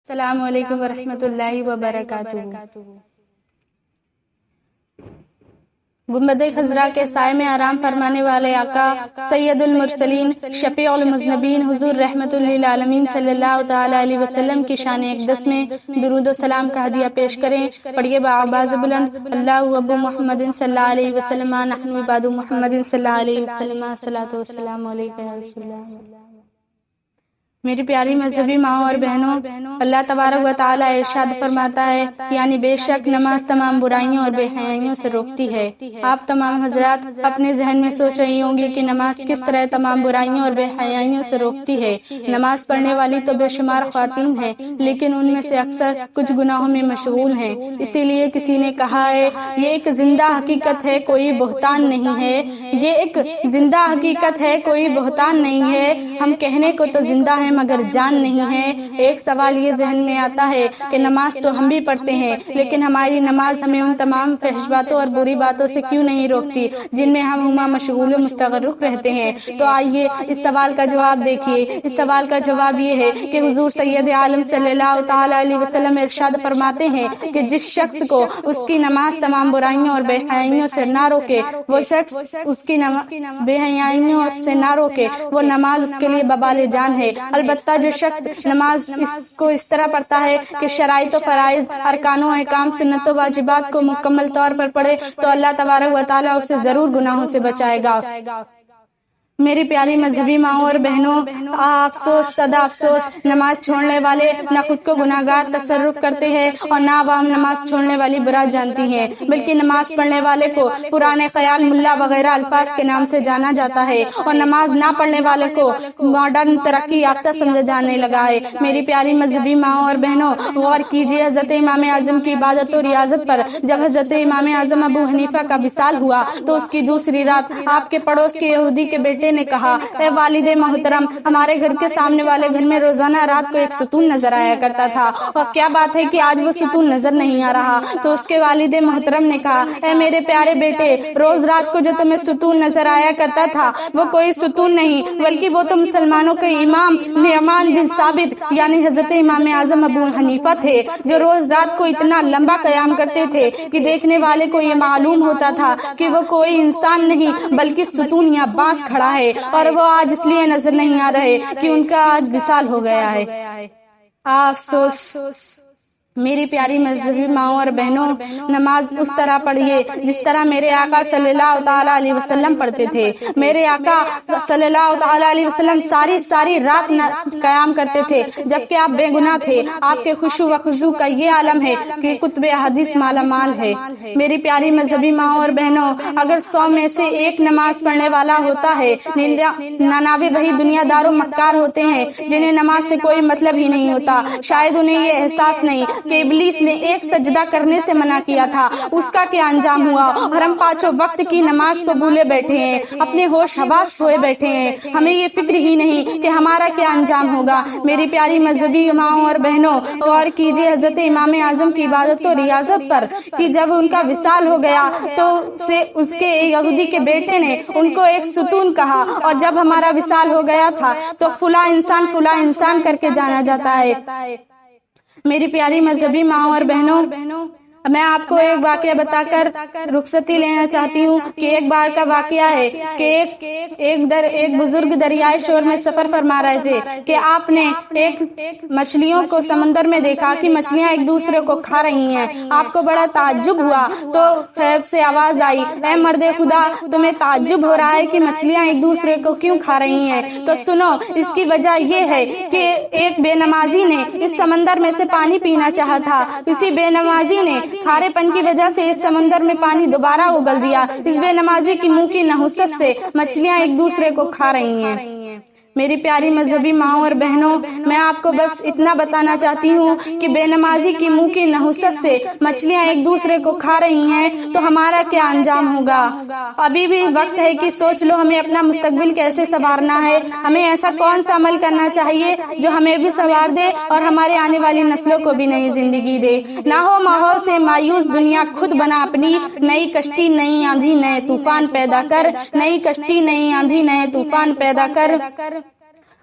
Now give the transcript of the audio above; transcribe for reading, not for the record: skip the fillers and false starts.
السلام علیکم ورحمۃ اللہ وبرکاتہ۔ گنبد خضرا کے سائے میں آرام فرمانے والے آقا سید المرسلین شفیع المذنبین حضور رحمت للعالمین صلی اللہ تعالی علیہ وسلم کی شان اقدس میں درود و سلام کا ہدیہ پیش کریں۔ پڑھیے بآواز بلند، اللہ ابو محمد صلی اللہ علیہ وسلم نحن عباد محمد صلی اللہ علیہ وسلم الصلاۃ والسلام علیک یا رسول اللہ۔ میری پیاری مذہبی ماؤں اور بہنوں، اللہ تبارک و تعالی ارشاد فرماتا ہے، یعنی بے شک نماز تمام برائیوں اور بے حیائیوں سے روکتی ہے۔ آپ تمام حضرات اپنے ذہن میں سوچ رہی ہوں گی کہ نماز کس طرح تمام برائیوں اور بے حیائیوں سے روکتی ہے۔ نماز پڑھنے والی تو بے شمار خواتین ہیں، لیکن ان میں سے اکثر کچھ گناہوں میں مشغول ہیں۔ اسی لیے کسی نے کہا ہے، یہ ایک زندہ حقیقت ہے، کوئی بہتان نہیں ہے۔ یہ ایک زندہ حقیقت ہے، کوئی بہتان نہیں ہے۔ ہم کہنے کو تو زندہ ہیں مگر جان نہیں ہے۔ ایک سوال یہ ذہن میں آتا ہے کہ نماز تو ہم بھی پڑھتے ہیں، لیکن ہماری نماز ہمیں ان تمام فحش باتوں اور بری باتوں سے کیوں نہیں روکتی جن میں ہم مشغول و مستغرق رہتے ہیں؟ تو آئیے اس سوال کا جواب دیکھیے۔ اس سوال کا جواب یہ ہے کہ حضور سید عالم صلی اللہ تعالی علیہ وسلم ارشاد فرماتے ہیں کہ جس شخص کو اس کی نماز تمام برائیوں اور بے حیائیوں سے نہ روکے، وہ شخص اس کی بے حیائیوں سے نہ روکے، وہ نماز اس کے لیے وبال جان ہے۔ البتہ جو شخص نماز کو اس طرح پڑھتا ہے کہ شرائط و فرائض، ارکان و احکام، سنت و واجبات کو مکمل طور پر پڑھے، تو اللہ تبارک و تعالیٰ اسے ضرور گناہوں سے بچائے گا۔ میری پیاری مذہبی ماؤں اور بہنوں، افسوس صدا افسوس، نماز چھوڑنے والے نہ خود کو گناہ گار تصرف کرتے ہیں اور نہ عوام نماز چھوڑنے والی برا جانتی ہیں، بلکہ نماز پڑھنے والے کو پرانے خیال، ملا وغیرہ الفاظ کے نام سے جانا جاتا ہے، اور نماز نہ پڑھنے والے کو ماڈرن ترقی یافتہ سمجھا جانے لگا ہے۔ میری پیاری مذہبی ماؤں اور بہنوں، غور کیجیے حضرت امام اعظم کی عبادت و ریاضت پر۔ جب حضرت امام اعظم ابو حنیفہ کا وصال ہوا تو اس کی دوسری رات آپ کے پڑوس کے یہودی کے بیٹے نے کہا، اے والد محترم، ہمارے گھر کے سامنے والے گھر میں روزانہ رات کو ایک ستون نظر آیا کرتا تھا، اور کیا بات ہے کہ آج وہ ستون نظر نہیں آ رہا؟ تو اس کے والد محترم نے کہا، اے میرے پیارے بیٹے، روز رات کو جو تمہیں ستون نظر آیا کرتا تھا وہ کوئی ستون نہیں، بلکہ وہ تو مسلمانوں کے امام نعمان بن ثابت یعنی حضرت امام اعظم ابو حنیفہ تھے، جو روز رات کو اتنا لمبا قیام کرتے تھے کہ دیکھنے والے کو یہ معلوم ہوتا تھا کہ وہ کوئی انسان نہیں بلکہ ستون یا بانس کھڑا ہے، اور وہ آج اس لیے نظر نہیں آ رہے کہ ان کا آج وصال ہو گیا ہے۔ افسوس۔ میری پیاری مذہبی ماؤں اور بہنوں، نماز اس طرح پڑھیے جس طرح میرے آقا صلی اللہ تعالیٰ علیہ وسلم پڑھتے تھے۔ میرے آقا صلی اللہ تعالیٰ علیہ وسلم ساری رات قیام کرتے تھے، جبکہ آپ بے گناہ تھے۔ آپ کے خشوع و خضوع کا یہ عالم ہے کہ کتب احادیث مالا مال ہے۔ میری پیاری مذہبی ماؤں اور بہنوں، اگر 100 میں سے ایک نماز پڑھنے والا ہوتا ہے، 99 وہی دنیا دار و مکار ہوتے ہیں جنہیں نماز سے کوئی مطلب ہی نہیں ہوتا۔ شاید انہیں یہ احساس نہیں کہ ابلیس نے ایک سجدہ کرنے سے منع کیا تھا، اس کا کیا انجام ہوا، اور ہم پانچوں وقت کی نماز کو بھولے بیٹھے ہیں، اپنے ہوش حواس کھوئے بیٹھے ہیں، ہمیں یہ فکر ہی نہیں کہ ہمارا کیا انجام ہوگا۔ میری پیاری مذہبی ماؤں اور بہنوں، غور کیجیے حضرت امام اعظم کی عبادت و ریاضت پر کہ جب ان کا وصال ہو گیا تو اس کے یہودی کے بیٹے نے ان کو ایک ستون کہا، اور جب ہمارا وصال ہو گیا تھا تو فلاں انسان کر کے جانا جاتا ہے۔ میری پیاری مذہبی ماؤں اور بہنوں، میں آپ کو ایک واقعہ بتا کر رخصتی لینا چاہتی ہوں کہ ایک بار کا واقعہ ہے کہ ایک بزرگ دریائے شور میں سفر فرما رہے تھے کہ آپ نے ایک مچھلیوں کو سمندر میں دیکھا کہ مچھلیاں ایک دوسرے کو کھا رہی ہیں۔ آپ کو بڑا تعجب ہوا تو غیب سے آواز آئی، اے مرد خدا، تمہیں تعجب ہو رہا ہے کہ مچھلیاں ایک دوسرے کو کیوں کھا رہی ہیں؟ تو سنو، اس کی وجہ یہ ہے کہ ایک بے نمازی نے اس سمندر میں سے پانی پینا چاہا تھا، اسی بے نمازی نے کھارے پن کی وجہ سے اس سمندر میں پانی دوبارہ اگل دیا۔ اس بے نمازی کی منہ کی نحوست سے مچھلیاں ایک دوسرے کو کھا رہی ہیں۔ میری پیاری مذہبی ماؤں اور بہنوں، میں آپ کو بس اتنا بتانا چاہتی ہوں کہ بے نمازی کی منہ کی نحوست سے مچھلیاں ایک دوسرے کو کھا رہی ہیں تو ہمارا کیا انجام ہوگا؟ ابھی بھی وقت ہے کہ سوچ لو ہمیں اپنا مستقبل کیسے سنوارنا ہے، ہمیں ایسا کون سا عمل کرنا چاہیے جو ہمیں بھی سنوار دے اور ہمارے آنے والی نسلوں کو بھی نئی زندگی دے۔ نہ ہو ماحول سے مایوس دنیا خود بنا اپنی نئی کشتی، نئی آندھی، نئے طوفان پیدا کر، نئی کشتی، نئی آندھی، نئے طوفان پیدا کر۔